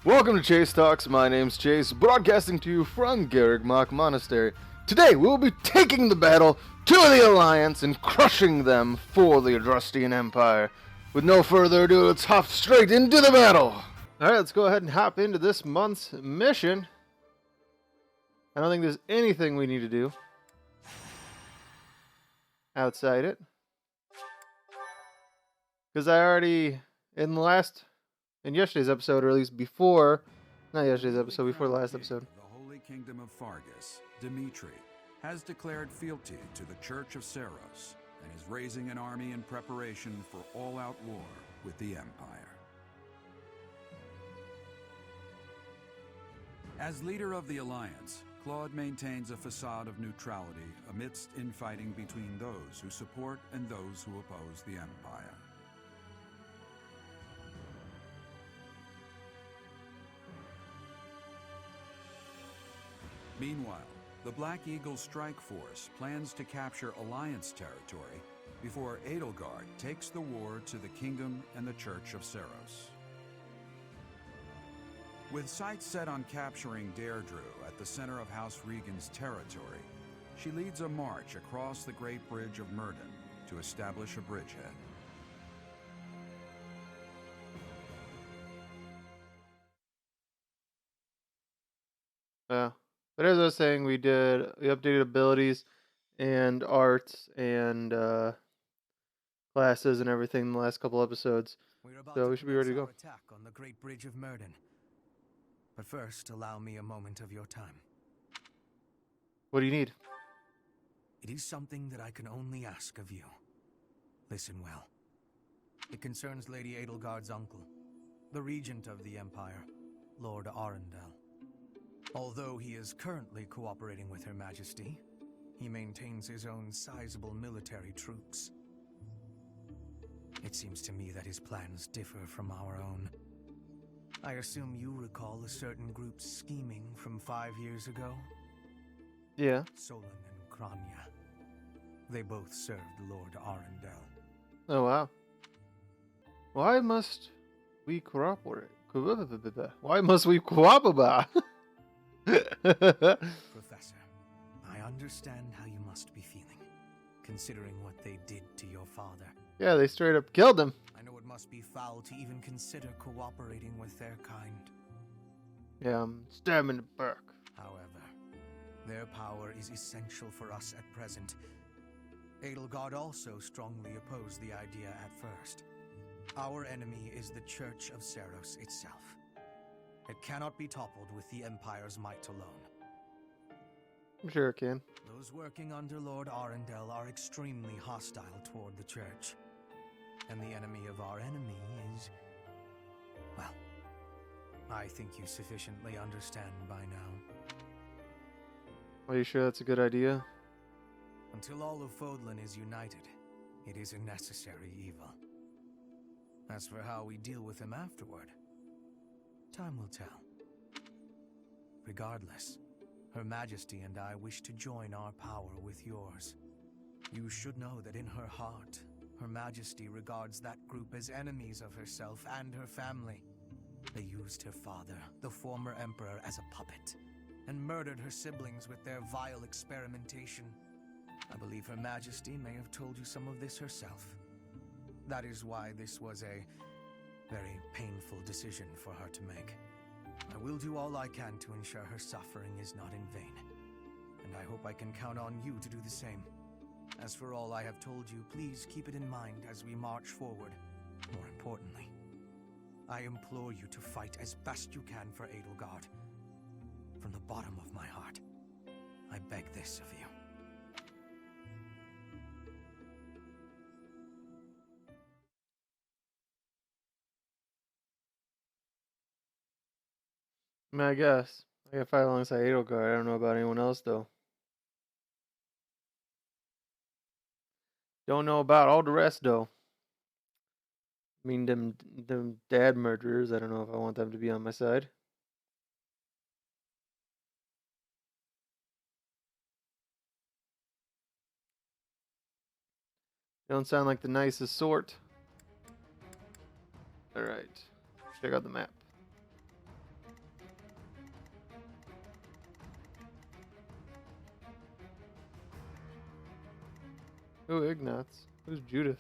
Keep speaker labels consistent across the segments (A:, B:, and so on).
A: Welcome to Chase Talks. My name's Chase, broadcasting to you from Garrigmach Monastery. Today we'll be taking the battle to the Alliance and crushing them for the Adrestian Empire. With no further ado, let's hop straight into the battle! Alright, let's go ahead and hop into this month's mission. I don't think there's anything we need to do outside it. Because I already, in yesterday's episode, or at least before, not yesterday's episode, before the last episode.
B: The Holy Kingdom of Fargus, Dimitri, has declared fealty to the Church of Seros and is raising an army in preparation for all-out war with the Empire. As leader of the Alliance, Claude maintains a facade of neutrality amidst infighting between those who support and those who oppose the Empire. Meanwhile, the Black Eagle Strike Force plans to capture Alliance territory before Edelgard takes the war to the Kingdom and the Church of Seros. With sights set on capturing Deirdre at the center of House Regan's territory, she leads a march across the Great Bridge of Myrddin to establish a bridgehead.
A: But as I was saying, we updated abilities and arts and classes and everything in the last couple episodes. So we should be ready to go.
C: Attack on the Great Bridge of Myrddin. But first, allow me a moment of your time.
A: What do you need?
C: It is something that I can only ask of you. Listen well. It concerns Lady Edelgard's uncle, the regent of the Empire, Lord Arundel. Although he is currently cooperating with Her Majesty, he maintains his own sizable military troops. It seems to me that his plans differ from our own. I assume you recall a certain group's scheming from 5 years ago?
A: Yeah.
C: Solon and Kranya. They both served Lord Arundel.
A: Oh, wow. Why must we cooperate? Why must we cooperate?
C: Professor, I understand how you must be feeling, considering what they did to your father.
A: Yeah, they straight up killed him.
C: I know it must be foul to even consider cooperating with their kind.
A: Yeah, stab him in the back.
C: However, their power is essential for us at present. Edelgard also strongly opposed the idea at first. Our enemy is the Church of Seros itself. It cannot be toppled with the Empire's might alone.
A: I'm sure it can.
C: Those working under Lord Arundel are extremely hostile toward the Church. And the enemy of our enemy is... well, I think you sufficiently understand by now.
A: Are you sure that's a good idea?
C: Until all of Fodlan is united, it is a necessary evil. As for how we deal with him afterward, time will tell. Regardless, Her Majesty and I wish to join our power with yours. You should know that in her heart, Her Majesty regards that group as enemies of herself and her family. They used her father, the former emperor, as a puppet, and murdered her siblings with their vile experimentation. I believe Her Majesty may have told you some of this herself. That is why this was a very painful decision for her to make. I will do all I can to ensure her suffering is not in vain, and I hope I can count on you to do the same. As for all I have told you, please keep it in mind as we march forward. More importantly, I implore you to fight as best you can for Edelgard. From the bottom of my heart, I beg this of you.
A: I mean, I guess. I gotta fight alongside Edelgard. I don't know about anyone else, though. Don't know about all the rest, though. I mean, them dad murderers, I don't know if I want them to be on my side. They don't sound like the nicest sort. Alright. Check out the map. Oh, Ignatz. Who's Judith?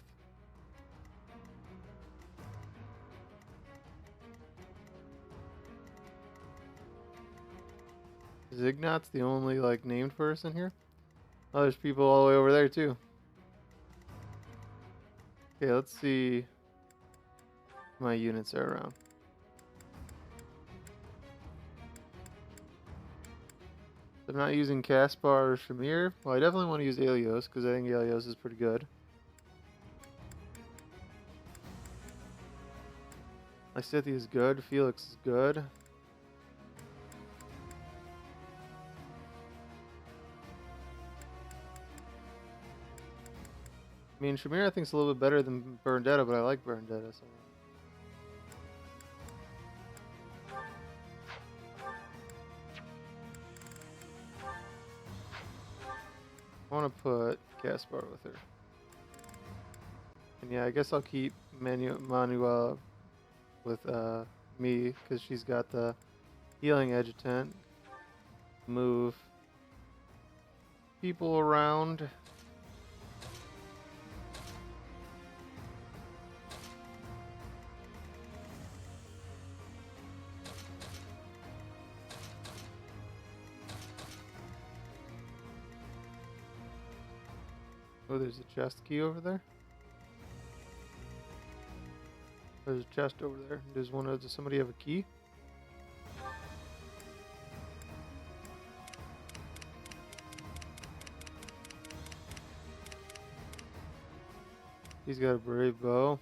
A: Is Ignatz the only, like, named person here? Oh, there's people all the way over there, too. Okay, let's see if my units are around. I'm not using Caspar or Shamir. Well, I definitely want to use Aelios, because I think Aelios is pretty good. Lysithi is good. Felix is good. I mean, Shamir I think is a little bit better than Berndetta, but I like Berndetta. So. I want to put Caspar with her. And yeah, I guess I'll keep Manuela with me, because she's got the healing adjutant. Move people around. Oh, there's a chest key over there. There's a chest over there. Does somebody have a key? He's got a brave bow.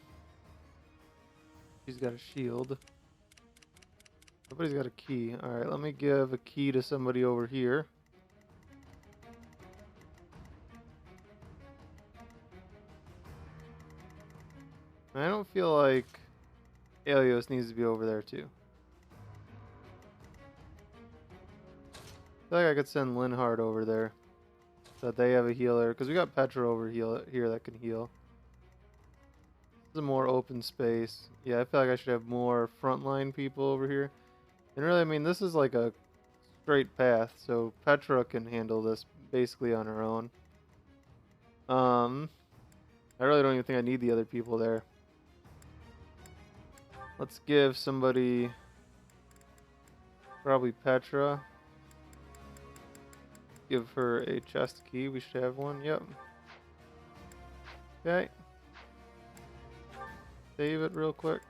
A: He's got a shield. Nobody's got a key. Alright, let me give a key to somebody over here. I don't feel like Aelios needs to be over there too. I feel like I could send Linhard over there so that they have a healer, because we got Petra over here that can heal. This is a more open space. Yeah, I feel like I should have more frontline people over here. And really, I mean, this is like a straight path, so Petra can handle this basically on her own. I really don't even think I need the other people there. Let's give somebody, probably Petra. Give her a chest key. We should have one. Yep. Okay. Save it real quick.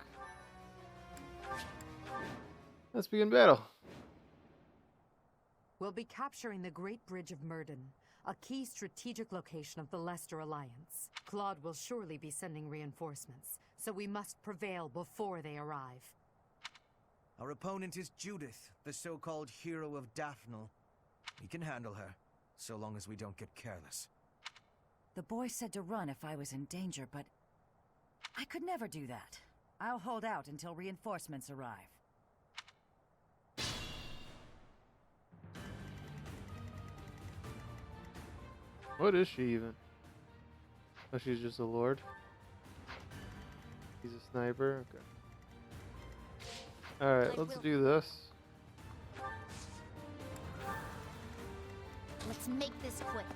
A: Let's begin battle.
D: We'll be capturing the Great Bridge of Murden, a key strategic location of the Leicester Alliance. Claude will surely be sending reinforcements, so we must prevail before they arrive.
C: Our opponent is Judith, the so-called hero of Daphnel. We can handle her, so long as we don't get careless.
E: The boy said to run if I was in danger, but I could never do that. I'll hold out until reinforcements arrive.
A: What is she even? Oh, she's just a lord. He's a sniper. Okay. Alright, let's do this.
F: Let's make this quick.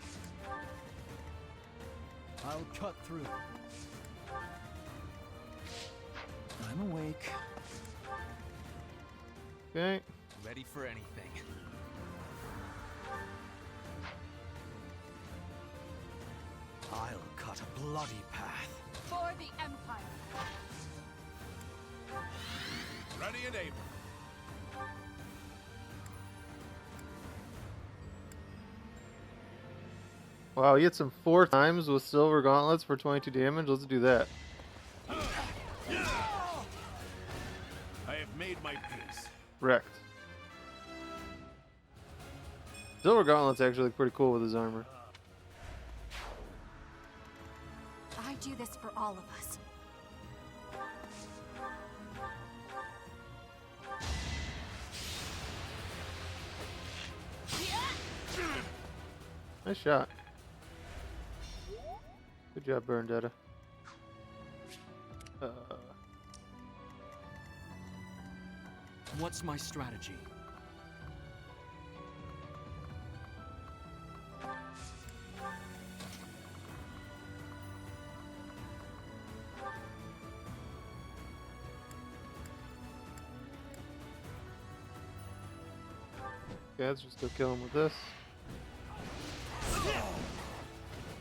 C: I'll cut through. I'm awake.
A: Okay.
C: Ready for anything. I'll cut a bloody path.
F: For the Empire.
B: Ready and able.
A: Wow, he hit some 4 times with silver gauntlets for 22 damage. Let's do that.
B: I have made my peace.
A: Wrecked. Silver gauntlets actually look pretty cool with his armor.
F: I do this for all of us.
A: Nice shot. Good job, Berndetta.
G: What's my strategy?
A: Okay, let's just go kill him with this.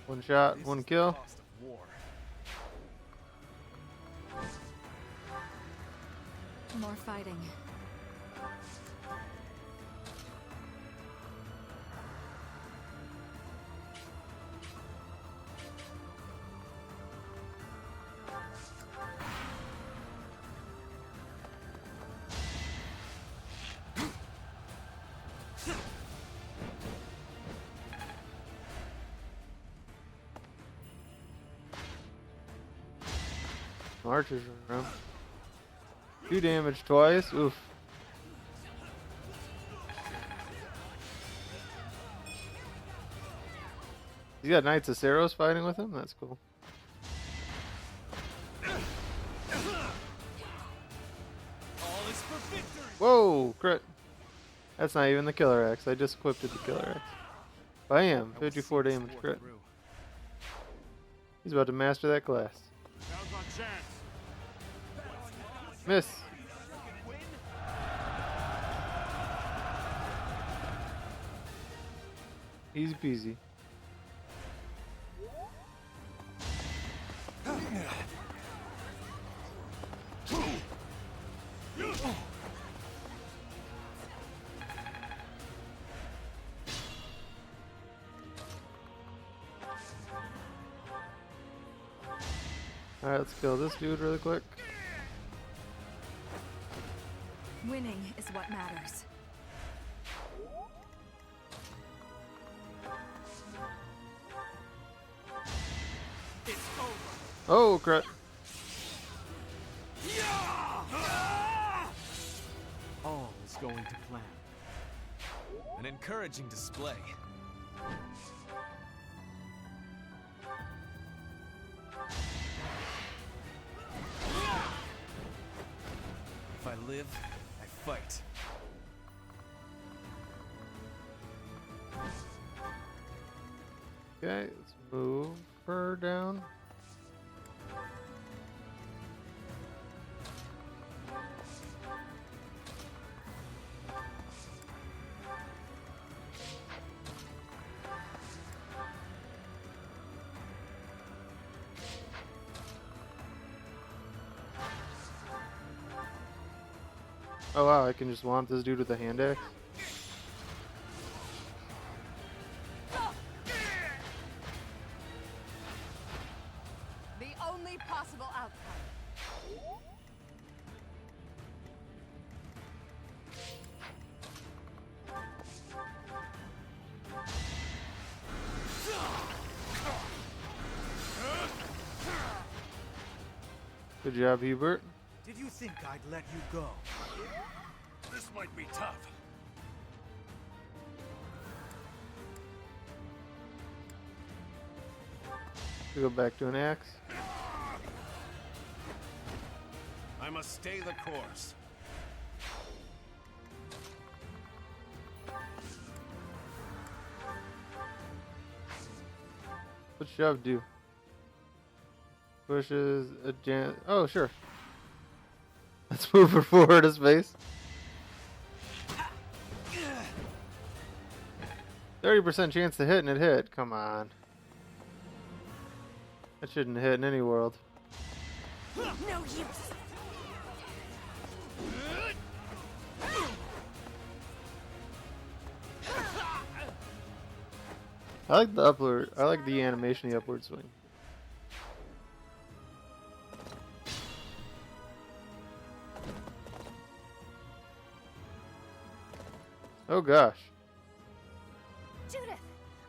A: One shot, one kill.
F: More fighting.
A: Archers are around. 2 damage twice. Oof. He's got Knights of Saros fighting with him? That's cool. Whoa, crit. That's not even the killer axe. I just equipped the killer axe. Bam, 54 damage crit. He's about to master that class. Miss. Easy peasy. Alright, let's kill this dude really quick.
F: Winning is what matters.
A: Oh, crap.
G: All is going to plan. An encouraging display. If I live, I fight.
A: Okay, let's move her down. Oh wow, I can just womp this dude with a hand axe.
D: The only possible outcome.
A: Good job, Hubert.
C: Did you think I'd let you go?
G: This might be tough.
A: We go back to an axe.
G: I must stay the course.
A: What's shove do? Pushes a jam. Oh, sure. Let's move her forward a space. 30% chance to hit, and it hit. Come on. That shouldn't hit in any world.
F: No use.
A: I like the upward. I like the animation, the upward swing. Oh gosh.
F: Judith!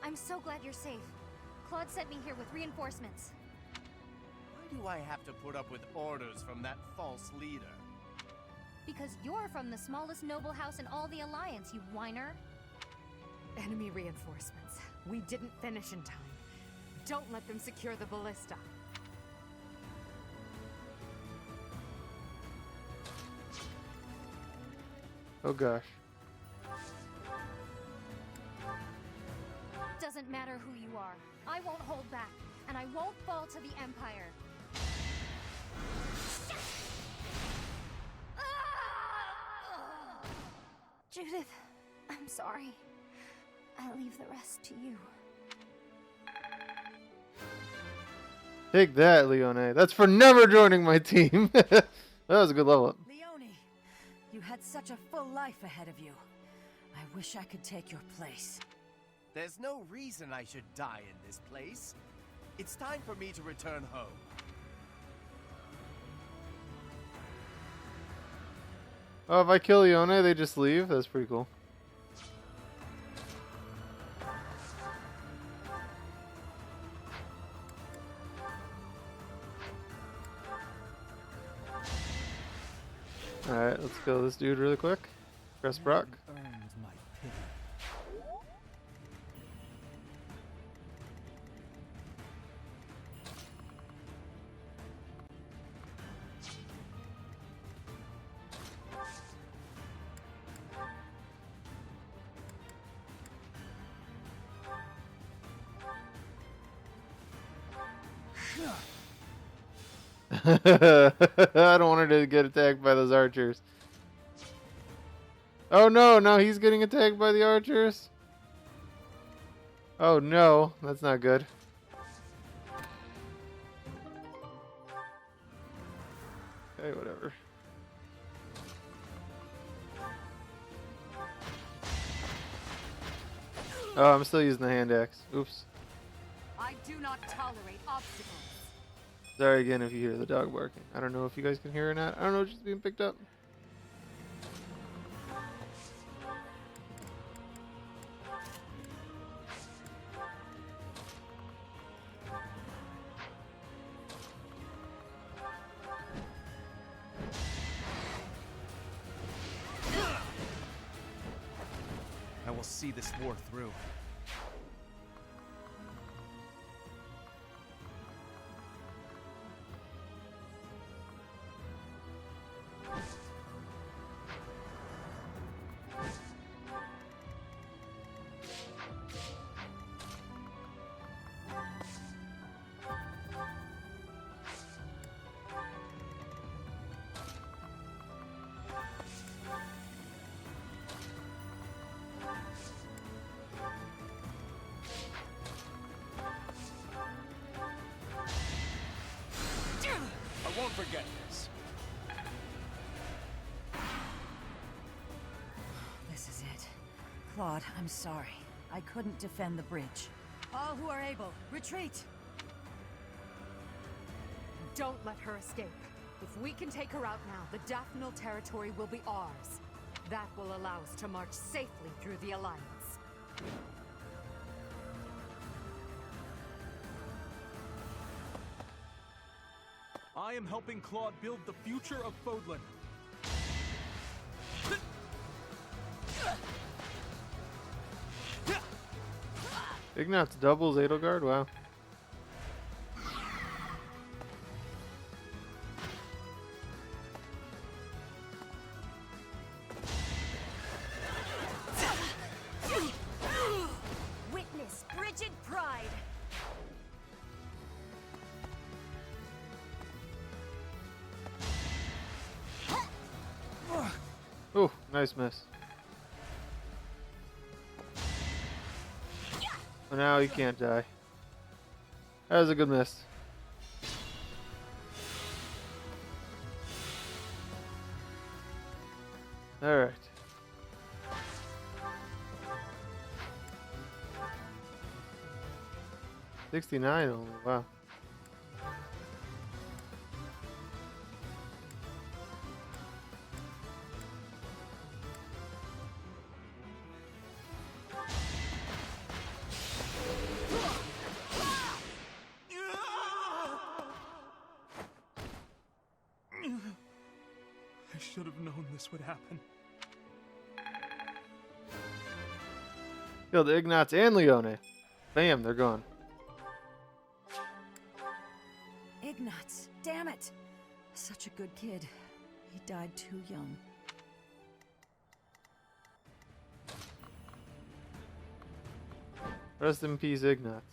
F: I'm so glad you're safe. Claude sent me here with reinforcements.
H: Why do I have to put up with orders from that false leader?
F: Because you're from the smallest noble house in all the Alliance, you whiner.
D: Enemy reinforcements. We didn't finish in time. Don't let them secure the ballista.
A: Oh gosh.
F: Doesn't matter who you are. I won't hold back, and I won't fall to the Empire. Judith, I'm sorry. I leave the rest to you.
A: Take that, Leone. That's for never joining my team. That was a good level up.
E: Leone, you had such a full life ahead of you. I wish I could take your place.
H: There's no reason I should die in this place. It's time for me to return home.
A: Oh, if I kill Leone, they just leave? That's pretty cool. Alright, let's kill this dude really quick. Press Brock.
G: Earns my pity.
A: I don't want her to get attacked by those archers. Oh no, now he's getting attacked by the archers. Oh no, that's not good. Okay, whatever. Oh, I'm still using the hand axe. Oops.
D: I do not tolerate obstacles.
A: Sorry again if you hear the dog barking. I don't know if you guys can hear it or not. I don't know if she's being picked up.
C: I will see this war through.
H: I won't forget this.
E: This is it. Claude, I'm sorry. I couldn't defend the bridge. All who are able, retreat!
D: Don't let her escape. If we can take her out now, the Daphne territory will be ours. That will allow us to march safely through the Alliance.
G: I am helping Claude build the future of Fodlan.
A: Ignatz doubles Edelgard? Wow.
F: Witness frigid pride.
A: Ooh, nice miss. So now he can't die. That was a good miss. Alright. $69 only, wow.
G: I should have known this would happen.
A: Killed Ignatz and Leone. Bam, they're gone.
E: Ignatz, damn it! Such a good kid. He died too young.
A: Rest in peace, Ignatz.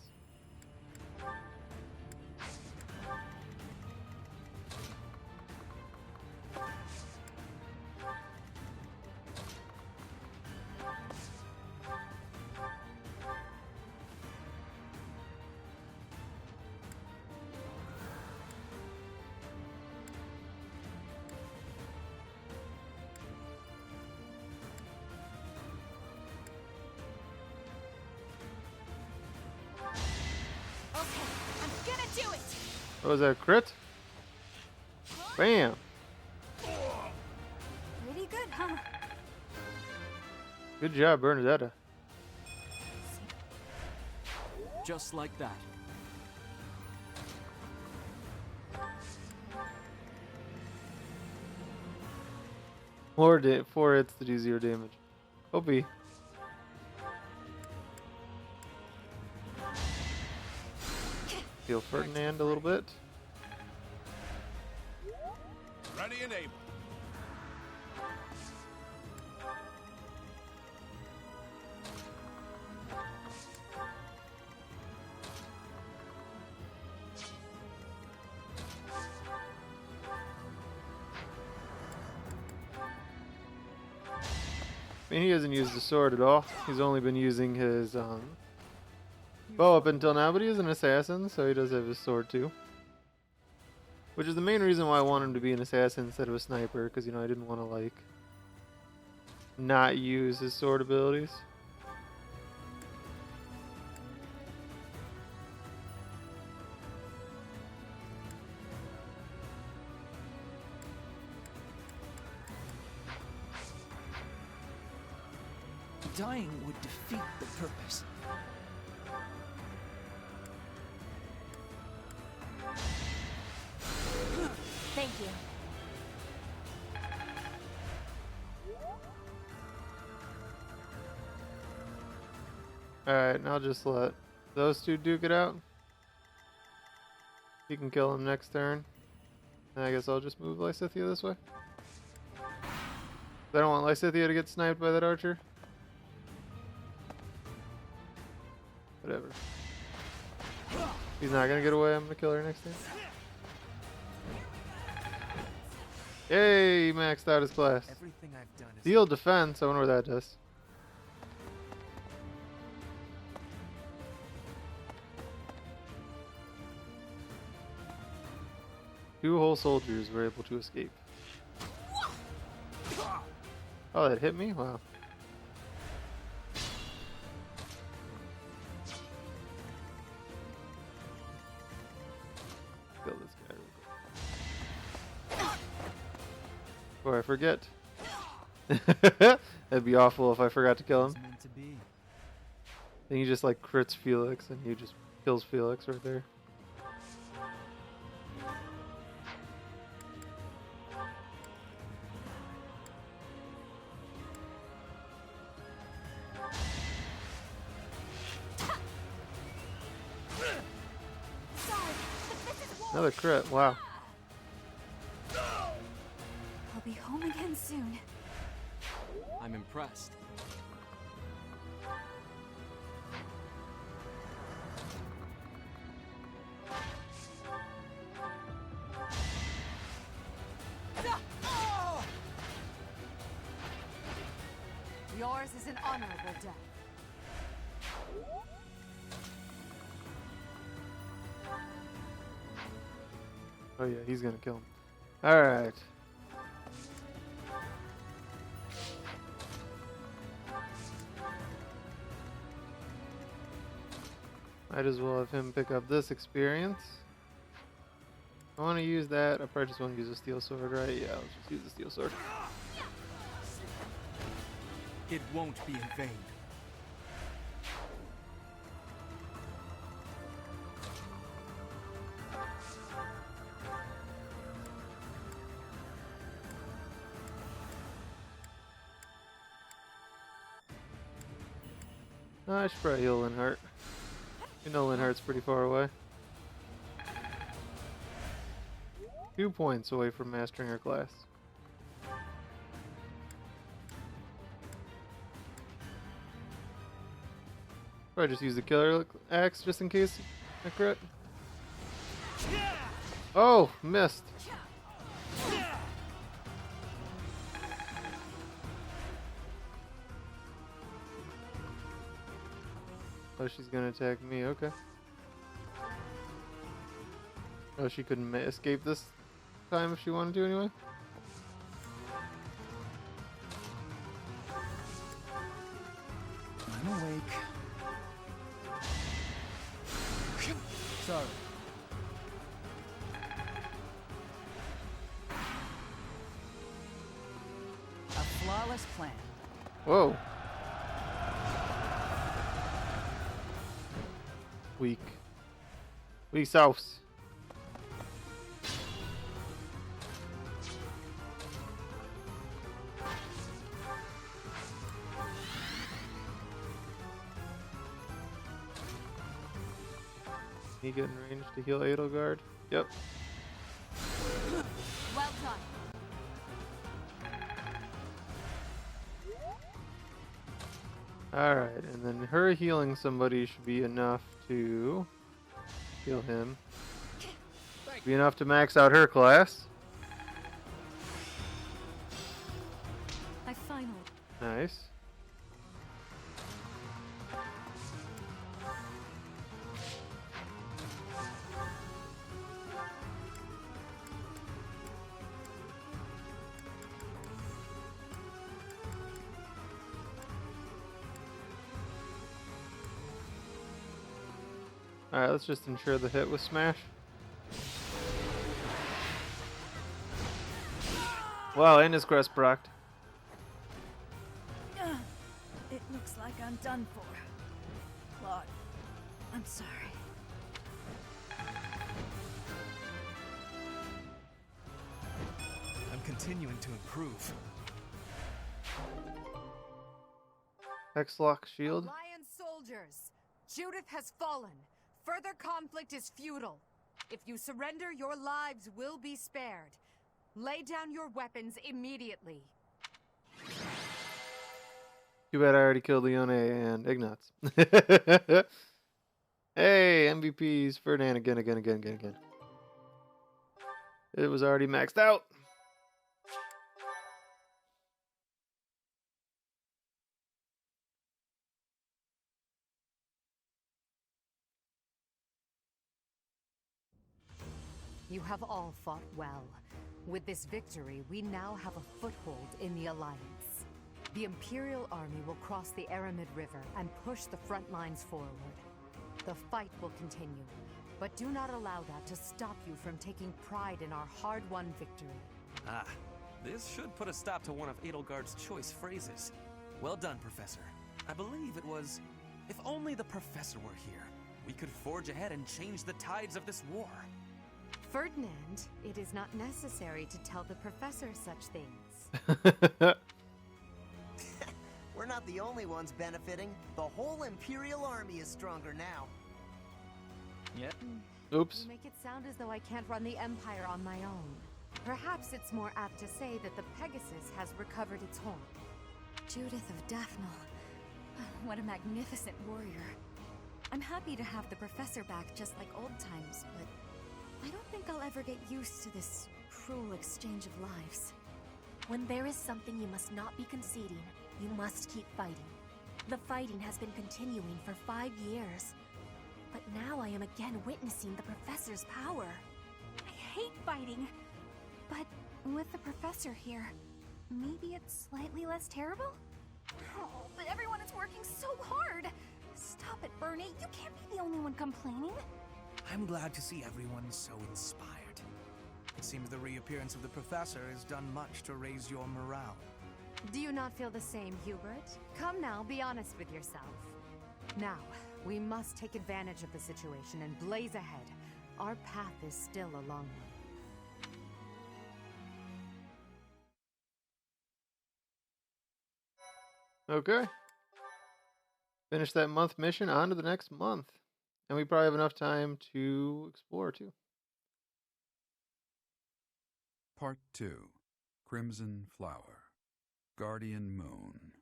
F: Do it!
A: Oh, was that a crit? Bam!
F: Pretty good, huh?
A: Good job, Bernadetta.
G: Just like that.
A: Four hits to do 0 damage. OP. Heal Ferdinand a little bit.
H: Ready and able.
A: I mean, he hasn't used the sword at all. He's only been using his bow up until now, but he is an assassin, so he does have his sword too. Which is the main reason why I want him to be an assassin instead of a sniper, because, you know, I didn't want to, like, not use his sword abilities.
I: Dying would defeat the purpose.
F: Thank you.
A: Alright, now just let those two duke it out. You can kill him next turn. And I guess I'll just move Lysithea this way. I don't want Lysithea to get sniped by that archer. Whatever. He's not gonna get away. I'm gonna kill her next turn. Yay! He maxed out his class.
C: Everything I've done is
A: Deal defense. I wonder what that does. Two whole soldiers were able to escape. Oh, that hit me? Wow. Kill this guy real quick. Before I forget. That'd be awful if I forgot to kill him.
C: It's meant to be.
A: Then he just like crits Felix and he just kills Felix right there. Another crit, wow.
F: I'll be home again soon.
G: I'm impressed.
D: Yours is an honorable death.
A: Oh yeah, he's gonna kill him. Alright. Might as well have him pick up this experience. I want to use that. I probably just want to use a steel sword, right? Yeah, let's just use the steel sword.
C: It won't be in vain.
A: I should probably heal Linhart. You know Linhart's pretty far away. 2 points away from mastering her class. Probably just use the killer axe just in case I crit. Oh, missed. Oh, she's gonna attack me, okay. Oh, she couldn't escape this time if she wanted to anyway?
I: I'm awake.
C: Sorry.
A: Whoa. Weak. Weak sauce. He get in range to heal Edelgard? Yep.
D: Well done.
A: Alright, and then her healing somebody should be enough to heal him. Be enough to max out her class.
E: I finally.
A: Nice. Alright, let's just ensure the hit with smash. Wow, and his crest procced.
E: It looks like I'm done for. Claude, I'm sorry.
C: I'm continuing to improve.
A: Hexlock shield.
D: Alliance soldiers, Judith has fallen. Further conflict is futile. If you surrender, your lives will be spared. Lay down your weapons immediately.
A: Too bad I already killed Leone and Ignatz. Hey, MVPs. Ferdinand again. It was already maxed out.
D: You have all fought well. With this victory, we now have a foothold in the Alliance. The Imperial Army will cross the Aramid River and push the front lines forward. The fight will continue, but do not allow that to stop you from taking pride in our hard-won victory.
G: Ah, this should put a stop to one of Edelgard's choice phrases. Well done, Professor. I believe it was, if only the Professor were here, we could forge ahead and change the tides of this war.
D: Ferdinand, it is not necessary to tell the Professor such things.
H: We're not the only ones benefiting. The whole Imperial Army is stronger now.
G: Yeah.
A: Oops.
D: You make it sound as though I can't run the Empire on my own. Perhaps it's more apt to say that the Pegasus has recovered its horn.
F: Judith of Daphne. What a magnificent warrior. I'm happy to have the Professor back just like old times, but I don't think I'll ever get used to this cruel exchange of lives. When there is something you must not be conceding, you must keep fighting. The fighting has been continuing for 5 years, but now I am again witnessing the Professor's power. I hate fighting, but with the Professor here, maybe it's slightly less terrible? Oh, but everyone is working so hard! Stop it, Bernie. You can't be the only one complaining.
C: I'm glad to see everyone so inspired. It seems the reappearance of the Professor has done much to raise your morale.
D: Do you not feel the same, Hubert? Come now, be honest with yourself. Now, we must take advantage of the situation and blaze ahead. Our path is still a long one.
A: Okay. Finish that month mission, on to the next month. And we probably have enough time to explore, too.
B: Part 2. Crimson Flower. Guardian Moon.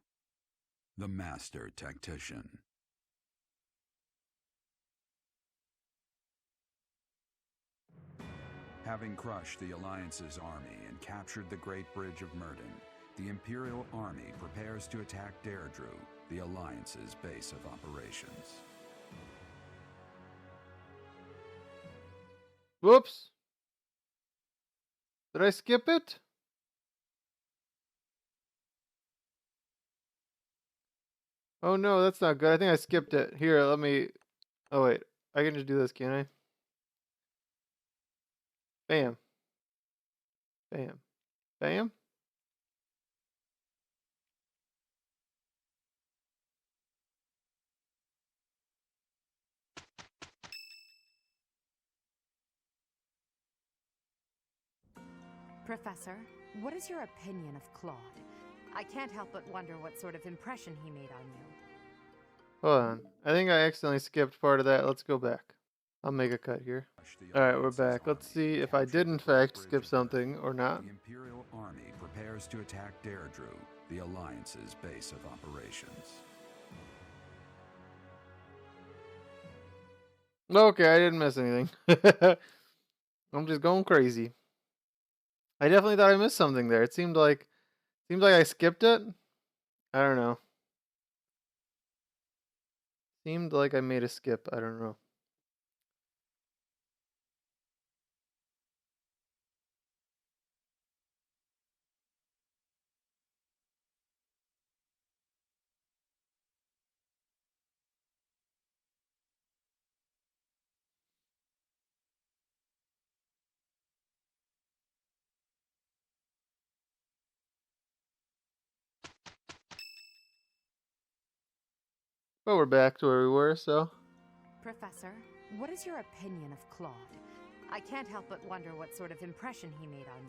B: The Master Tactician. Having crushed the Alliance's army and captured the Great Bridge of Myrden, the Imperial Army prepares to attack Deirdre, the Alliance's base of operations.
A: Whoops. Did I skip it? Oh no, that's not good. I think I skipped it. Here, let me... Oh wait, I can just do this, can I? Bam. Bam. Bam.
D: Professor, what is your opinion of Claude? I can't help but wonder what sort of impression he made on you.
A: Hold on. I think I accidentally skipped part of that. Let's go back. I'll make a cut here. Alright, we're back. Let's see if I did in fact skip something or not.
B: The Imperial Army prepares to attack Deirdre, the Alliance's base of operations.
A: Okay, I didn't miss anything. I'm just going crazy. I definitely thought I missed something there. It seemed like I skipped it. I don't know. Seemed like I made a skip. I don't know. But we're back to where we were, so.
D: Professor, what is your opinion of Claude? I can't help but wonder what sort of impression he made on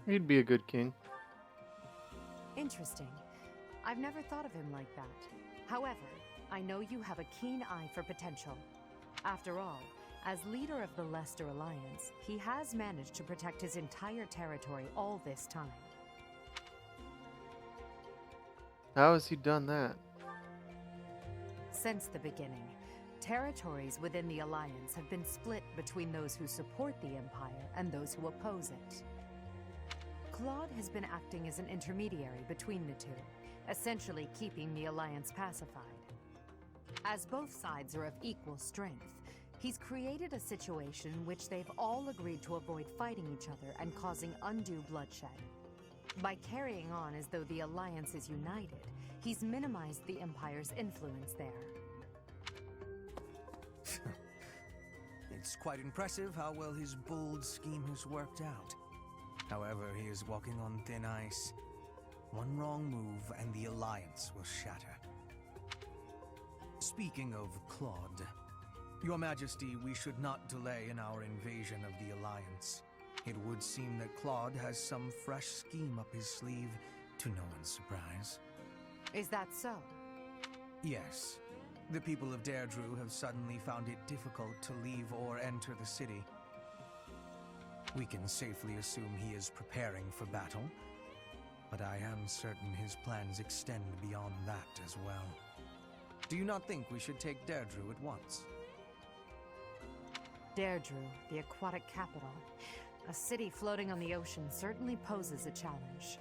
D: you.
A: He'd be a good king.
D: Interesting. I've never thought of him like that. However, I know you have a keen eye for potential. After all, as leader of the Leicester Alliance, he has managed to protect his entire territory all this time.
A: How has he done that?
D: Since the beginning, territories within the Alliance have been split between those who support the Empire and those who oppose it. Claude has been acting as an intermediary between the two, essentially keeping the Alliance pacified. As both sides are of equal strength, he's created a situation in which they've all agreed to avoid fighting each other and causing undue bloodshed. By carrying on as though the Alliance is united, he's minimized the Empire's influence there.
C: It's quite impressive how well his bold scheme has worked out. However, he is walking on thin ice. One wrong move and the Alliance will shatter. Speaking of Claude, Your Majesty, we should not delay in our invasion of the Alliance. It would seem that Claude has some fresh scheme up his sleeve, to no one's surprise.
D: Is that so?
C: Yes. The people of Deirdre have suddenly found it difficult to leave or enter the city. We can safely assume he is preparing for battle, but I am certain his plans extend beyond that as well. Do you not think we should take Deirdre at once?
D: Deirdre, the aquatic capital. A city floating on the ocean certainly poses a challenge.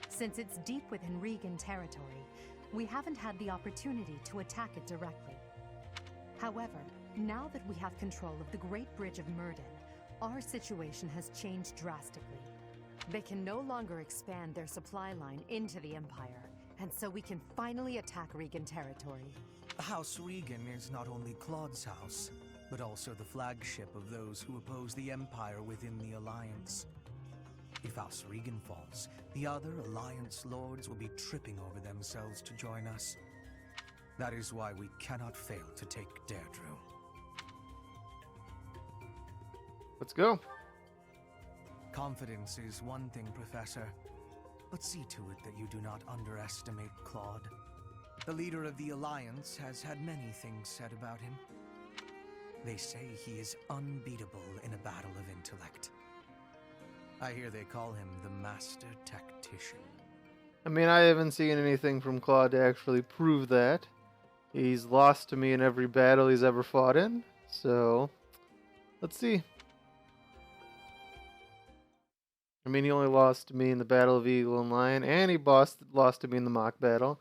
D: Since it's deep within Regan territory, we haven't had the opportunity to attack it directly. However, now that we have control of the Great Bridge of Myrden, our situation has changed drastically. They can no longer expand their supply line into the Empire, and so we can finally attack Regan territory.
C: House Regan is not only Claude's house, but also the flagship of those who oppose the Empire within the Alliance. If House Regan falls, the other Alliance lords will be tripping over themselves to join us. That is why we cannot fail to take Deirdre.
A: Let's go.
C: Confidence is one thing, Professor, but see to it that you do not underestimate Claude. The leader of the Alliance has had many things said about him. They say he is unbeatable in a battle of intellect. I hear they call him the Master Tactician.
A: I mean, I haven't seen anything from Claude to actually prove that. He's lost to me in every battle he's ever fought in, so let's see. I mean, he only lost to me in the Battle of Eagle and Lion, and he lost to me in the mock battle.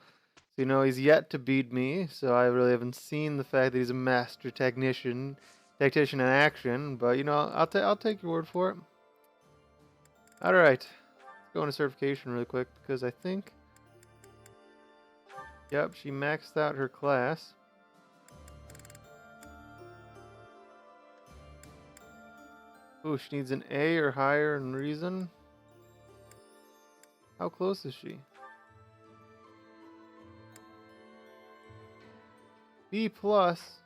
A: So, you know, he's yet to beat me, so I really haven't seen the fact that he's a master tactician in action, but, you know, I'll take your word for it. Alright, let's go into certification really quick, because I think, yep, she maxed out her class. Ooh, she needs an A or higher in reason. How close is she? B plus.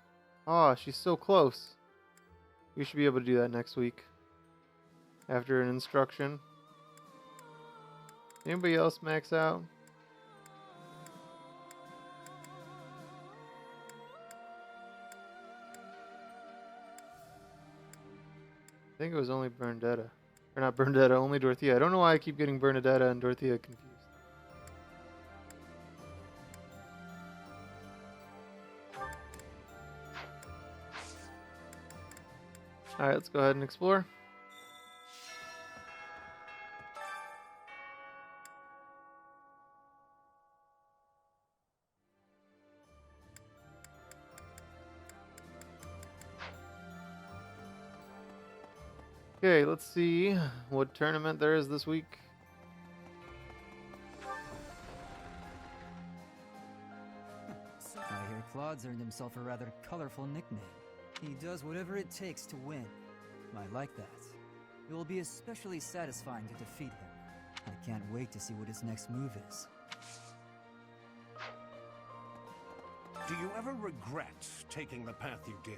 A: Oh, she's so close. We should be able to do that next week. After an instruction. Anybody else max out? I think it was only Bernadetta. Or not Bernadetta, only Dorothea. I don't know why I keep getting Bernadetta and Dorothea confused. Alright, let's go ahead and explore. Okay, let's see what tournament there is this week.
J: I hear Claude's earned himself a rather colorful nickname. He does whatever it takes to win. I like that. It will be especially satisfying to defeat him. I can't wait to see what his next move is.
K: Do you ever regret taking the path you did?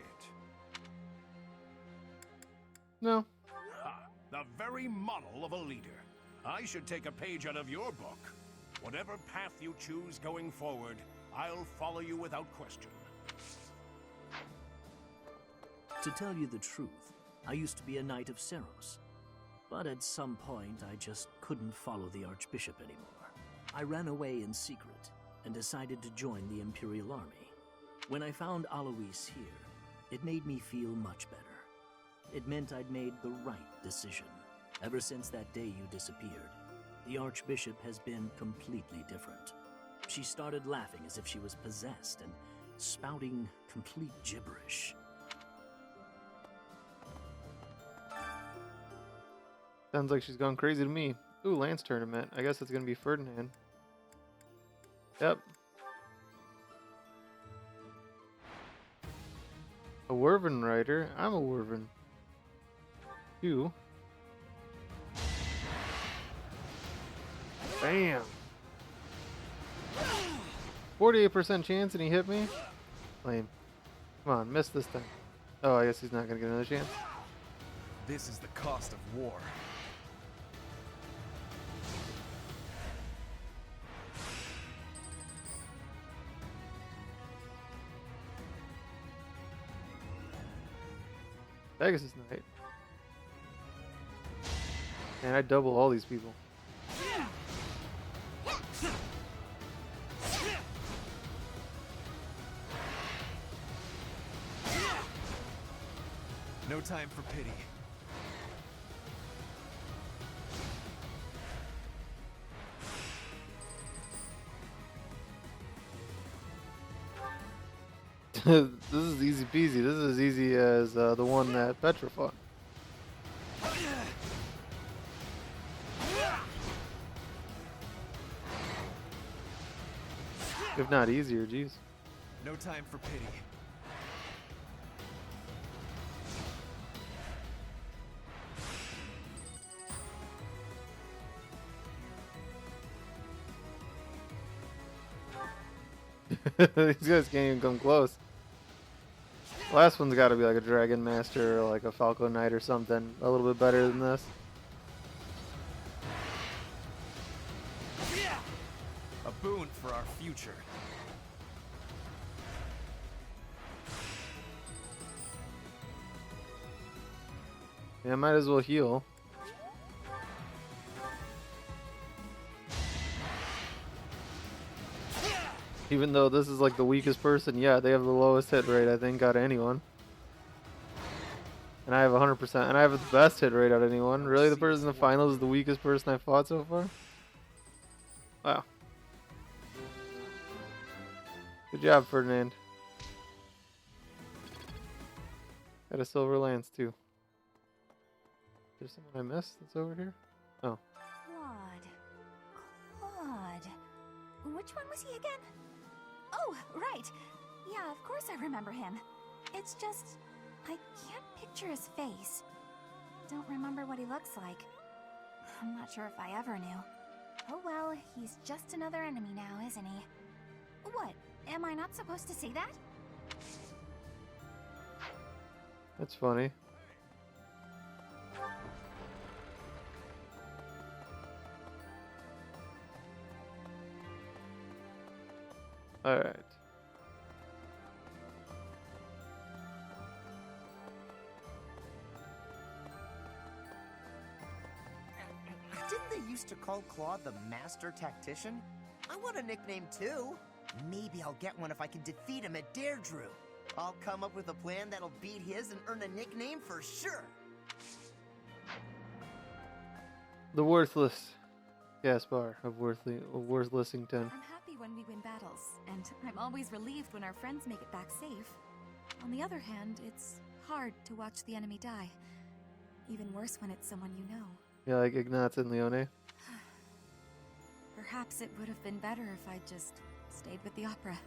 A: No.
K: The very model of a leader. I should take a page out of your book. Whatever path you choose going forward, I'll follow you without question.
I: To tell you the truth, I used to be a knight of Seros. But at some point, I just couldn't follow the Archbishop anymore. I ran away in secret and decided to join the Imperial Army. When I found Alois here, it made me feel much better. It meant I'd made the right decision. Ever since that day you disappeared, the Archbishop has been completely different. She started laughing as if she was possessed and spouting complete gibberish.
A: Sounds like she's gone crazy to me. Ooh, Lance tournament. I guess it's gonna be Ferdinand. Yep. A Werven rider. I'm a Werven. You. Bam. 48% chance and he hit me? Lame. Come on, miss this time. Oh, I guess he's not gonna get another chance.
G: This is the cost of war.
A: Pegasus Knight. Man, I double all these people.
G: No time for pity.
A: This is easy peasy. This is as easy as the one that Petra fought. If not easier, jeez.
G: No time for pity.
A: These guys can't even come close. Last one's got to be like a Dragon Master or like a Falco Knight or something. A little bit better than this.
G: A boon for our future.
A: Yeah, might as well heal. Even though this is like the weakest person, yeah, they have the lowest hit rate, I think, out of anyone. And I have 100%, and I have the best hit rate out of anyone. Really, the person in the finals is the weakest person I fought so far? Wow. Good job, Ferdinand. Got a silver lance, too. There's someone I missed that's over here? Oh.
F: Claude. Which one was he again? Oh, right. Yeah, of course I remember him. It's just, I can't picture his face. Don't remember what he looks like. I'm not sure if I ever knew. Oh well, he's just another enemy now, isn't he? What? Am I not supposed to say that?
A: That's funny. Alright.
H: Didn't they used to call Claude the Master Tactician? I want a nickname too. Maybe I'll get one if I can defeat him at Deirdre. I'll come up with a plan that'll beat his and earn a nickname for sure.
A: The worthless Gaspar of Worthlessington.
F: I'm happy when we win battles, and I'm always relieved when our friends make it back safe. On the other hand, it's hard to watch the enemy die. Even worse when it's someone you know.
A: Yeah, like Ignaz and Leone.
F: Perhaps it would have been better if I just stayed with the opera.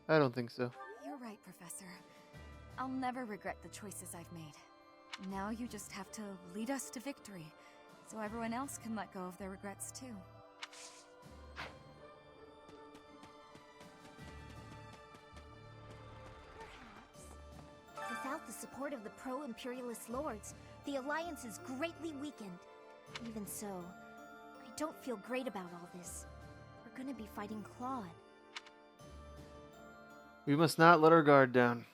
A: I don't think so.
F: You're right, Professor. I'll never regret the choices I've made. Now you just have to lead us to victory, so everyone else can let go of their regrets too.
L: Perhaps. Without the support of the pro-imperialist lords, the Alliance is greatly weakened. Even so, I don't feel great about all this. We're gonna be fighting Claude.
A: We must not let our guard down.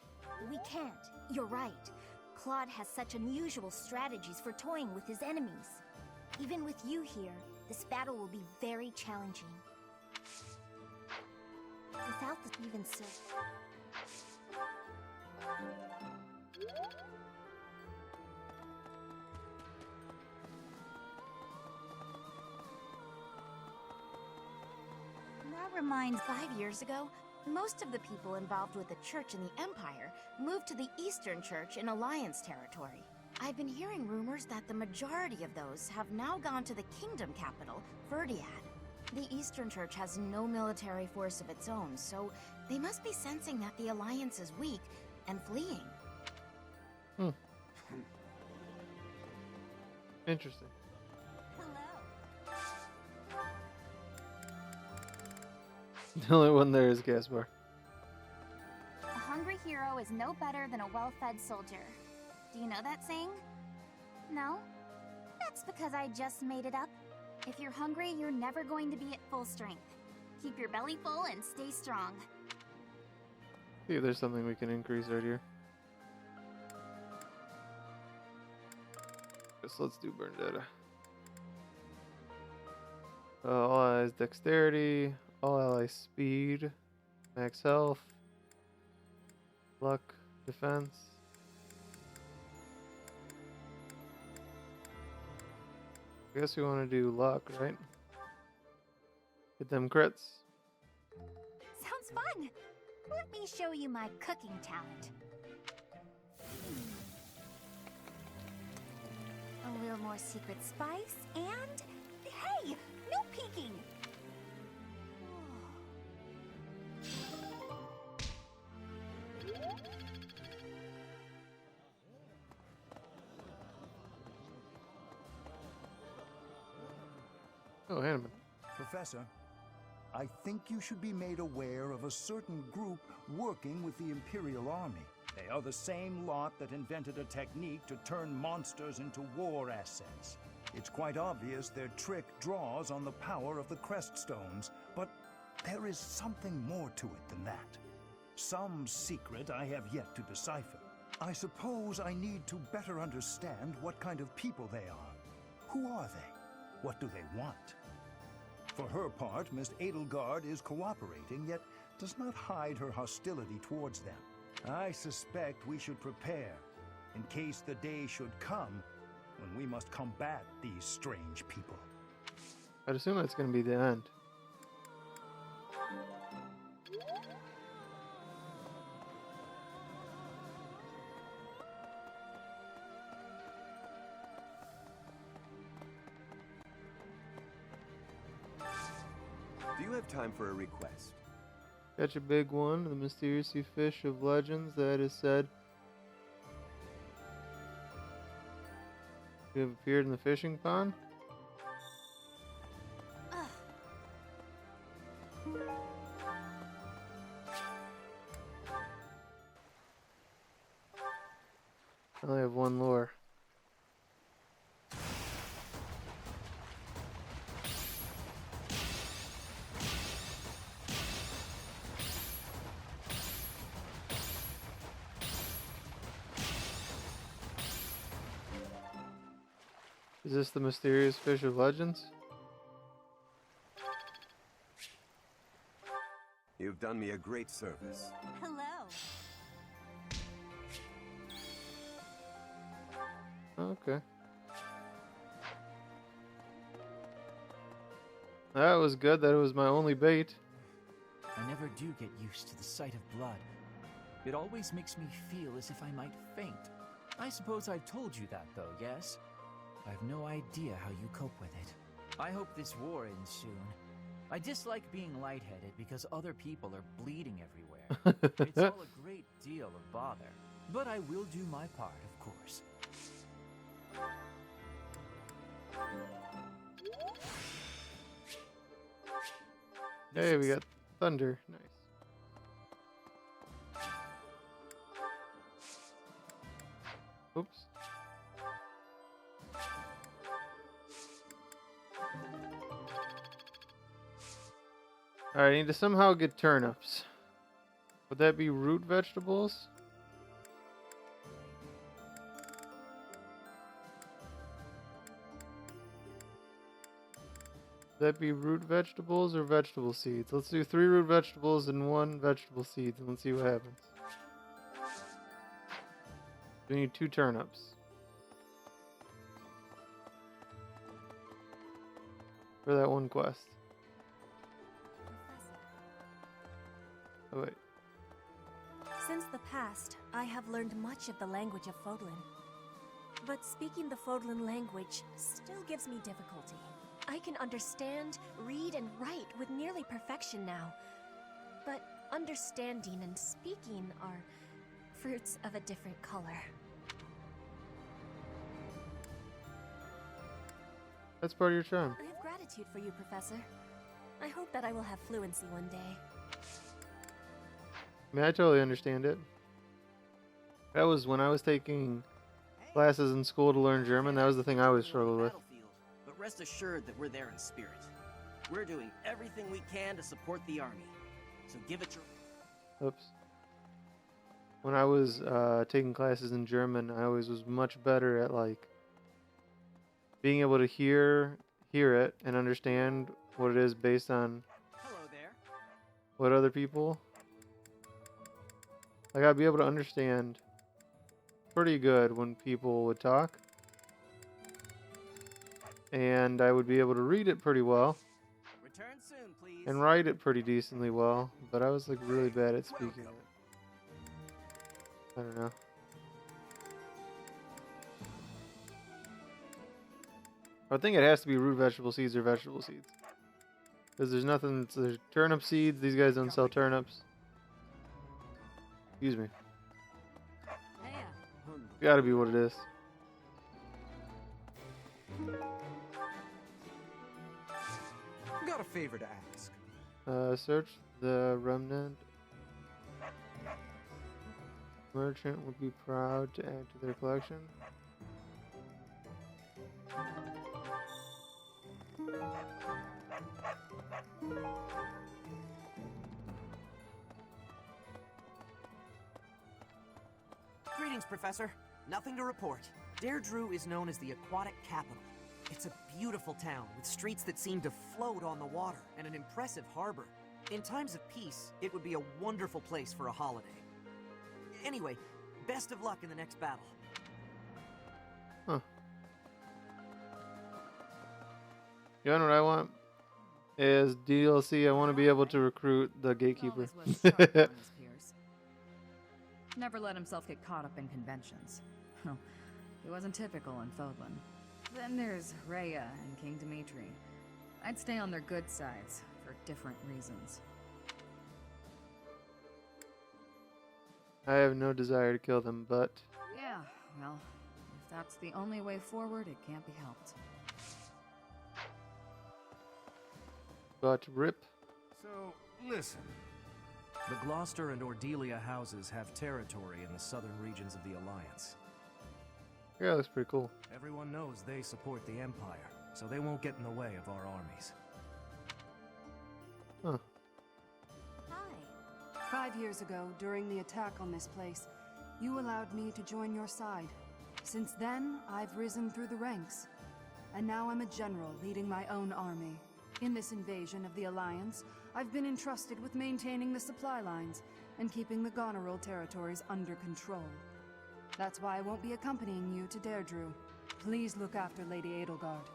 L: We can't. You're right. Claude has such unusual strategies for toying with his enemies. Even with you here, this battle will be very challenging. Without the even so.
M: That reminds 5 years ago, most of the people involved with the church in the Empire moved to the Eastern Church in Alliance territory. I've been hearing rumors that the majority of those have now gone to the kingdom capital, Verdiad. The Eastern Church has no military force of its own, so they must be sensing that the Alliance is weak and fleeing.
A: Interesting. The only one there is Gaspar.
M: A hungry hero is no better than a well-fed soldier. Do you know that saying? No? That's because I just made it up. If you're hungry, you're never going to be at full strength. Keep your belly full and stay strong.
A: See if there's something we can increase right here. Guess let's do Vendetta. All allies dexterity, all allies speed, max health, luck, defense. I guess we want to do luck, right? Get them crits.
M: Sounds fun! Let me show you my cooking talent. A little more secret spice, and... Hey! No peeking!
A: Oh, Hanneman.
N: Professor, I think you should be made aware of a certain group working with the Imperial Army. They are the same lot that invented a technique to turn monsters into war assets. It's quite obvious their trick draws on the power of the crest stones, but there is something more to it than that. Some secret I have yet to decipher. I suppose I need to better understand what kind of people they are. Who are they? What do they want? For her part, Miss Edelgard is cooperating, yet does not hide her hostility towards them. I suspect we should prepare, in case the day should come when we must combat these strange people.
A: I'd assume that's going to be the end.
O: Do you have time for a request?
A: Catch a big one, the mysterious sea fish of legends that is said to have appeared in the fishing pond. one lore. Is this the mysterious fish of legends?
O: You've done me a great service.
F: Hello.
A: Okay. That was good. That was my only bait.
P: I never do get used to the sight of blood. It always makes me feel as if I might faint. I suppose I've told you that, though, yes? I've no idea how you cope with it. I hope this war ends soon. I dislike being lightheaded because other people are bleeding everywhere. It's all a great deal of bother. But I will do my part, of course.
A: Hey, we got thunder. Nice. Oops. Alright, I need to somehow get turnips. Would that be root vegetables? Would that be root vegetables or vegetable seeds? Let's do 3 root vegetables and 1 vegetable seed, and let's see what happens. We need 2 turnips. For that one quest. Oh, wait.
Q: Since the past, I have learned much of the language of Fodlan. But speaking the Fodlan language still gives me difficulty. I can understand, read, and write with nearly perfection now. But understanding and speaking are fruits of a different color.
A: That's part of your charm.
Q: I have gratitude for you, Professor. I hope that I will have fluency one day.
A: I mean, I totally understand it. That was when I was taking classes in school to learn German. That was the thing I always struggled with.
R: But rest assured that we're there in spirit. We're doing everything we can to support the army. So give it your...
A: Oops. When I was taking classes in German, I always was much better at like being able to hear it and understand what it is based on what other people. Like I'd be able to understand pretty good when people would talk. And I would be able to read it pretty well.
R: Return soon, please.
A: And write it pretty decently well, but I was like really bad at speaking it. I don't know. I think it has to be root vegetable seeds or vegetable seeds. Because there's nothing, there's turnip seeds, these guys don't sell turnips. Excuse me. Gotta be what it is.
S: Got a favor to ask.
A: Search the remnant. Merchant would be proud to add to their collection.
R: Greetings, Professor. Nothing to report. Deirdre is known as the aquatic capital. It's a beautiful town with streets that seem to float on the water and an impressive harbor. In times of peace, it would be a wonderful place for a holiday. Anyway, best of luck in the next battle.
A: Huh. You know what I want? Is DLC. I want to be able to recruit the gatekeeper.
T: Never let himself get caught up in conventions. He wasn't typical in Fodlan. Then there's Rhea and King Dimitri. I'd stay on their good sides, for different reasons.
A: I have no desire to kill them, but...
T: Yeah, well, if that's the only way forward, it can't be helped.
A: But rip.
K: So, listen.
I: The Gloucester and Ordelia houses have territory in the southern regions of the Alliance.
A: Yeah, that's pretty cool.
C: Everyone knows they support the Empire, so they won't get in the way of our armies.
A: Huh.
U: Hi. 5 years ago, during the attack on this place, you allowed me to join your side. Since then, I've risen through the ranks. And now I'm a general leading my own army. In this invasion of the Alliance, I've been entrusted with maintaining the supply lines and keeping the Goneril territories under control. That's why I won't be accompanying you to Deirdre. Please look after Lady Edelgard.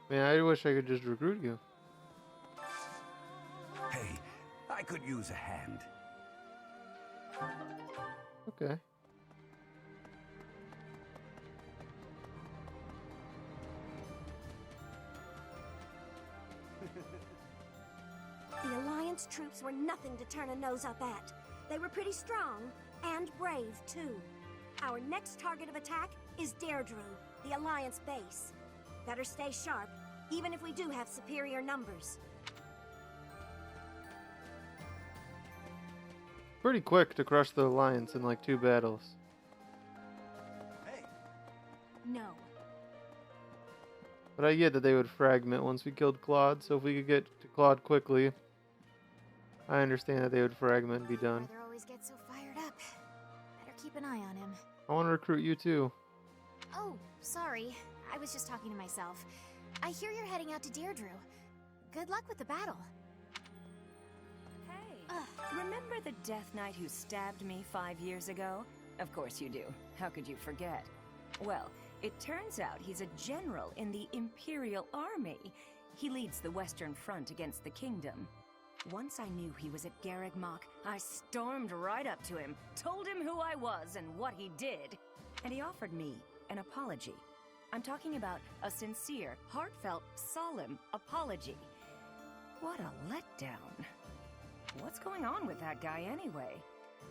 A: Man, I wish I could just recruit you.
K: Hey, I could use a hand.
A: Okay.
L: The Alliance troops were nothing to turn a nose up at. They were pretty strong, and brave, too. Our next target of attack is Deirdre, the Alliance base. Better stay sharp, even if we do have superior numbers.
A: Pretty quick to crush the Alliance in like 2 battles.
L: No.
A: But I get that they would fragment once we killed Claude, so if we could get to Claude quickly, I understand that they would fragment and be done.
F: Brother always gets so fired up. Better keep an eye on him.
A: I want to recruit you too.
F: Oh, sorry. I was just talking to myself. I hear you're heading out to Deirdre. Good luck with the battle.
E: Remember the Death Knight who stabbed me 5 years ago? Of course you do. How could you forget? Well, it turns out he's a general in the Imperial Army. He leads the Western Front against the Kingdom. Once I knew he was at Garreg Mach, I stormed right up to him, told him who I was and what he did. And he offered me an apology. I'm talking about a sincere, heartfelt, solemn apology. What a letdown. What's going on with that guy anyway?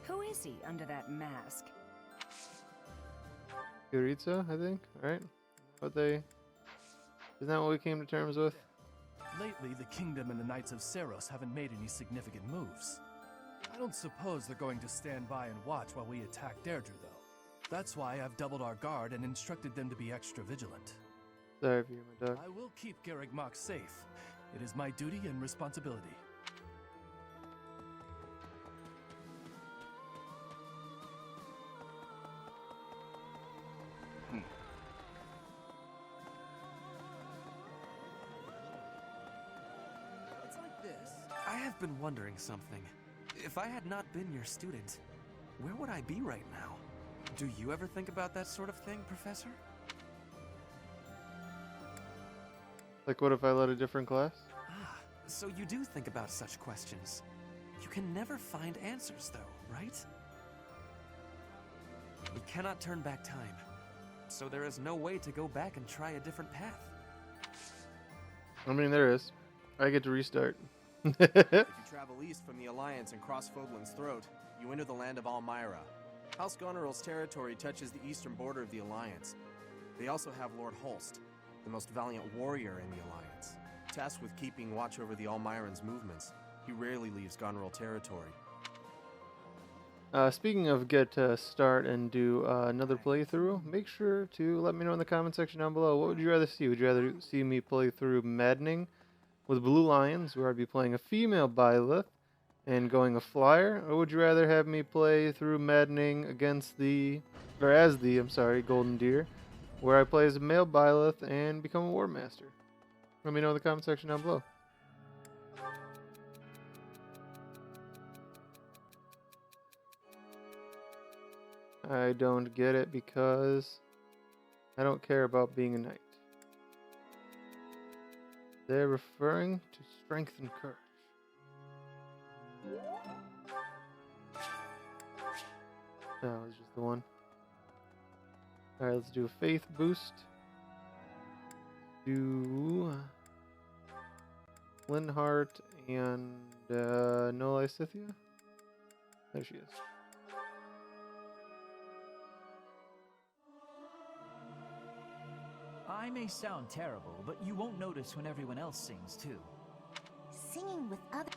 E: Who is he under that mask?
A: Yuritsa, I think, right? Isn't that what we came to terms with?
C: Lately, the Kingdom and the Knights of Seros haven't made any significant moves. I don't suppose they're going to stand by and watch while we attack Deirdre, though. That's why I've doubled our guard and instructed them to be extra vigilant.
A: Sorry for you, my dog.
C: I will keep Garreg Mach safe. It is my duty and responsibility.
G: I have been wondering something. If I had not been your student, where would I be right now? Do you ever think about that sort of thing, Professor?
A: Like, what if I led a different class?
G: Ah, so you do think about such questions. You can never find answers, though, right? We cannot turn back time, so there is no way to go back and try a different path.
A: I mean, there is. I get to restart.
V: If you travel east from the Alliance and cross Fodlan's throat, you enter the land of Almyra. House Goneril's territory touches the eastern border of the Alliance. They also have Lord Holst, the most valiant warrior in the Alliance, tasked with keeping watch over the Almyrans' movements. He rarely leaves Goneril territory.
A: Speaking of get to start and do another playthrough, make sure to let me know in the comment section down below. What would you rather see? Would you rather see me play through Maddening with Blue Lions, where I'd be playing a female Byleth and going a flyer, or would you rather have me play through Maddening against as the Golden Deer, where I play as a male Byleth and become a War Master? Let me know in the comment section down below. I don't get it because I don't care about being a knight. They're referring to strength and courage. That was just the one. Alright, let's do a faith boost. Do Linhart and no Lysithia? There she is.
P: I may sound terrible, but you won't notice when everyone else sings too.
L: Singing with others.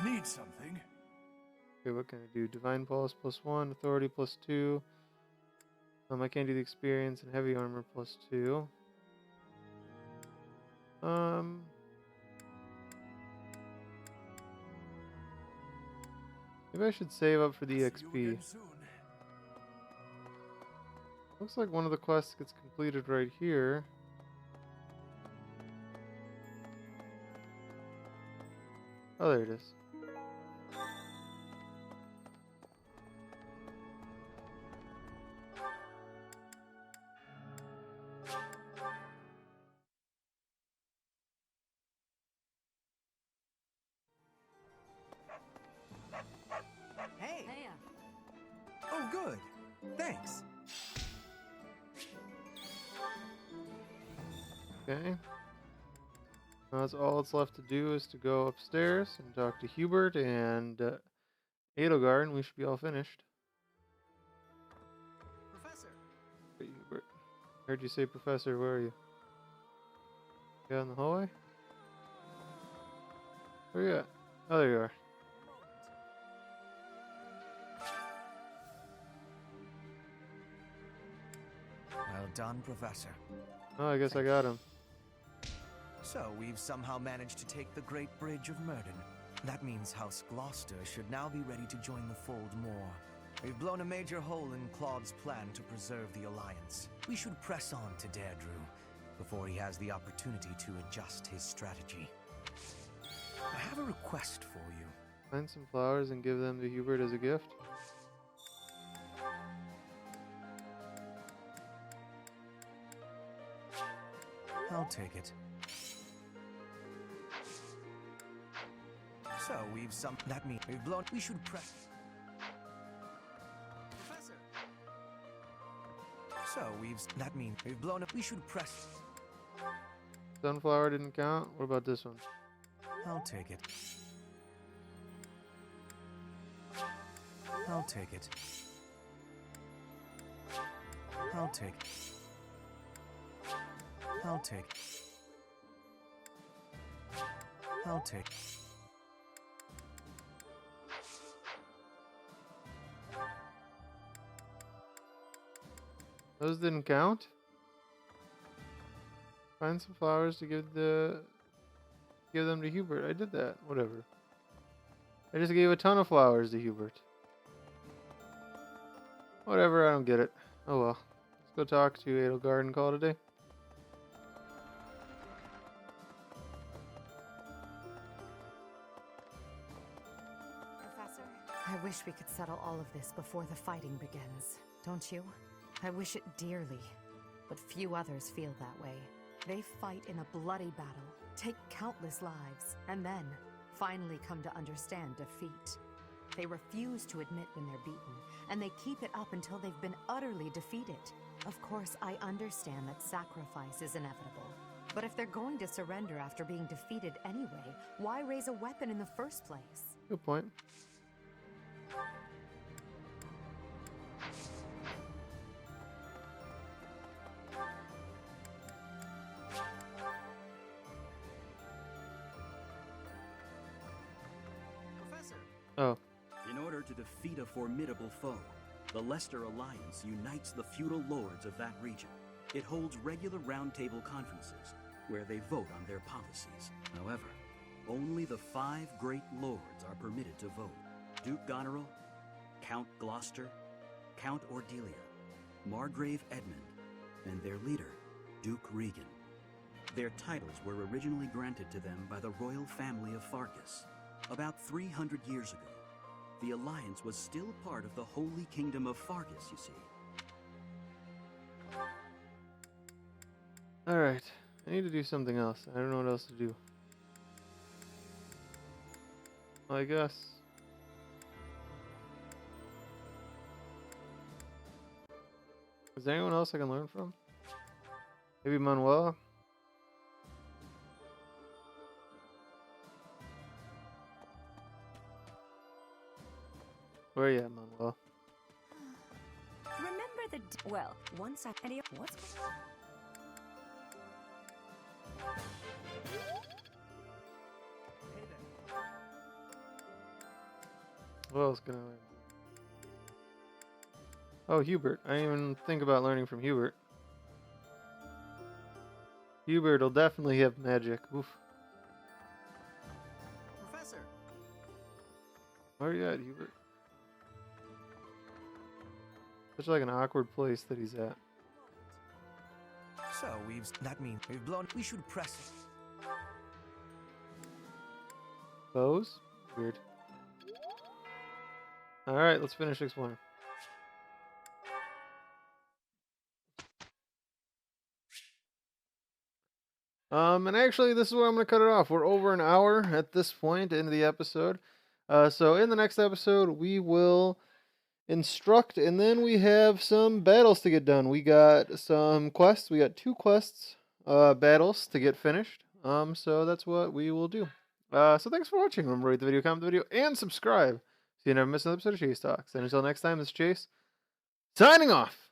K: Need something?
A: Okay, what can I do? Divine Pulse +1, Authority +2. I can't do the experience and heavy armor +2. Maybe I should save up for the EXP. Looks like one of the quests gets completed right here. Oh, there it is.
R: Hey!
S: Oh, good. Thanks.
A: Okay. Now that's all that's left to do is to go upstairs and talk to Hubert and Edelgard, and we should be all finished.
R: Professor!
A: Wait, Hubert. I heard you say Professor, where are you? You out in the hallway? Where are you at? Oh, there you are.
C: Well done, Professor.
A: Oh, I guess I got him.
C: So, we've somehow managed to take the Great Bridge of Murden. That means House Gloucester should now be ready to join the fold more. We've blown a major hole in Claude's plan to preserve the Alliance. We should press on to Deirdre before he has the opportunity to adjust his strategy. I have a request for you.
A: Find some flowers and give them to Hubert as a gift.
C: I'll take it. So that means we've blown. We should press.
R: Professor!
C: So that means we've blown up. We should press.
A: Sunflower didn't count. What about this one?
C: I'll take it. I'll take it. I'll take it. I'll take it. I'll take it.
A: Those didn't count? Find some flowers to give them to Hubert. I did that. Whatever. I just gave a ton of flowers to Hubert. Whatever, I don't get it. Oh well. Let's go talk to Edelgard and call it a day.
B: Professor, I wish we could settle all of this before the fighting begins, don't you? I wish it dearly, but few others feel that way. They fight in a bloody battle, take countless lives, and then finally come to understand defeat. They refuse to admit when they're beaten, and they keep it up until they've been utterly defeated. Of course, I understand that sacrifice is inevitable. But if they're going to surrender after being defeated anyway, why raise a weapon in the first place?
A: Good point.
R: Professor!
A: Oh.
I: In order to defeat a formidable foe, the Leicester Alliance unites the feudal lords of that region. It holds regular roundtable conferences where they vote on their policies. However, only the 5 great lords are permitted to vote. Duke Goneril, Count Gloucester, Count Ordelia, Margrave Edmund, and their leader, Duke Regan. Their titles were originally granted to them by the royal family of Farkas. About 300 years ago, the Alliance was still part of the Holy Kingdom of Farkas, you see.
A: Alright. I need to do something else. I don't know what else to do. Well, I guess. Is there anyone else I can learn from? Maybe Manuela? Where are you at, Manuela?
E: Remember well, once I what's
A: What else can I learn? Oh, Hubert. I didn't even think about learning from Hubert. Hubert will definitely have magic. Oof.
R: Professor!
A: Where are you at, Hubert? Such like an awkward place that he's at.
C: So that means we've blown. We should press.
A: Bows? Weird. Alright, let's finish exploring. And actually, this is where I'm going to cut it off. We're over an hour at this point in the episode. So in the next episode, we will instruct, and then we have some battles to get done. We got some quests. We got 2 quests, battles to get finished. So that's what we will do. So thanks for watching. Remember to rate the video, comment the video, and subscribe so you never miss another episode of Chase Talks. And until next time, this is Chase, signing off.